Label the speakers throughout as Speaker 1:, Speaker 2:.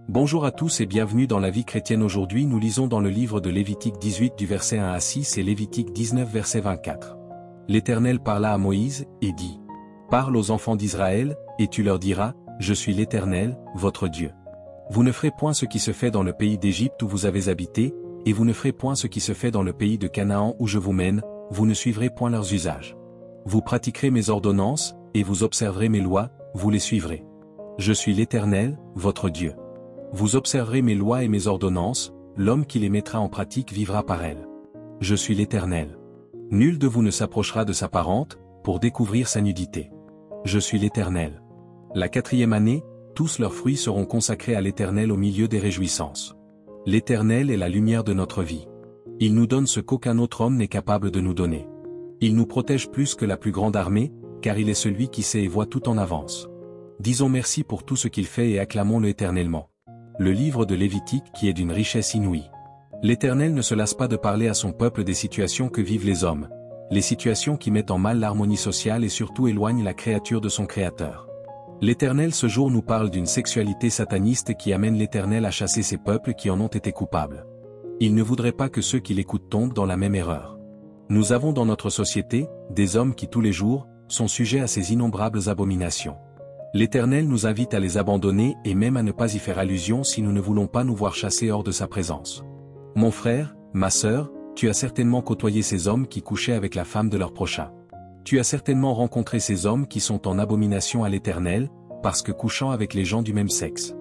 Speaker 1: Bonjour à tous et bienvenue dans la vie chrétienne. Aujourd'hui nous lisons dans le livre de Lévitique 18 du verset 1 à 6 et Lévitique 19 verset 24. L'Éternel parla à Moïse, et dit : Parle aux enfants d'Israël, et tu leur diras, Je suis l'Éternel, votre Dieu. Vous ne ferez point ce qui se fait dans le pays d'Égypte où vous avez habité, et vous ne ferez point ce qui se fait dans le pays de Canaan où je vous mène, vous ne suivrez point leurs usages. Vous pratiquerez mes ordonnances, et vous observerez mes lois, vous les suivrez. Je suis l'Éternel, votre Dieu. Vous observerez mes lois et mes ordonnances, l'homme qui les mettra en pratique vivra par elles. Je suis l'Éternel. Nul de vous ne s'approchera de sa parente, pour découvrir sa nudité. Je suis l'Éternel. La 4e année, tous leurs fruits seront consacrés à l'Éternel au milieu des réjouissances. L'Éternel est la lumière de notre vie. Il nous donne ce qu'aucun autre homme n'est capable de nous donner. Il nous protège plus que la plus grande armée, car il est celui qui sait et voit tout en avance. Disons merci pour tout ce qu'il fait et acclamons-le éternellement. Le livre de Lévitique qui est d'une richesse inouïe. L'Éternel ne se lasse pas de parler à son peuple des situations que vivent les hommes, les situations qui mettent en mal l'harmonie sociale et surtout éloignent la créature de son Créateur. L'Éternel ce jour nous parle d'une sexualité sataniste qui amène l'Éternel à chasser ses peuples qui en ont été coupables. Il ne voudrait pas que ceux qui l'écoutent tombent dans la même erreur. Nous avons dans notre société, des hommes qui tous les jours, sont sujets à ces innombrables abominations. L'Éternel nous invite à les abandonner et même à ne pas y faire allusion si nous ne voulons pas nous voir chassés hors de sa présence. Mon frère, ma sœur, tu as certainement côtoyé ces hommes qui couchaient avec la femme de leur prochain. Tu as certainement rencontré ces hommes qui sont en abomination à l'Éternel, parce que couchant avec les gens du même sexe.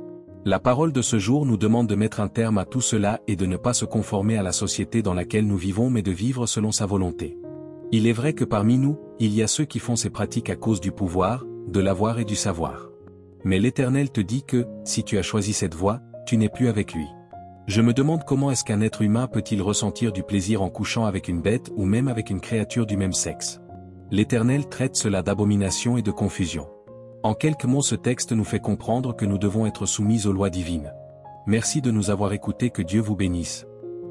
Speaker 1: La parole de ce jour nous demande de mettre un terme à tout cela et de ne pas se conformer à la société dans laquelle nous vivons mais de vivre selon sa volonté. Il est vrai que parmi nous, il y a ceux qui font ces pratiques à cause du pouvoir, de l'avoir et du savoir. Mais l'Éternel te dit que, si tu as choisi cette voie, tu n'es plus avec lui. Je me demande comment est-ce qu'un être humain peut-il ressentir du plaisir en couchant avec une bête ou même avec une créature du même sexe. L'Éternel traite cela d'abomination et de confusion. En quelques mots, ce texte nous fait comprendre que nous devons être soumis aux lois divines. Merci de nous avoir écoutés, que Dieu vous bénisse.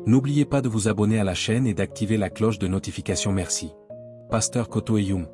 Speaker 1: N'oubliez pas de vous abonner à la chaîne et d'activer la cloche de notification. Merci. Pasteur Koto Eyum.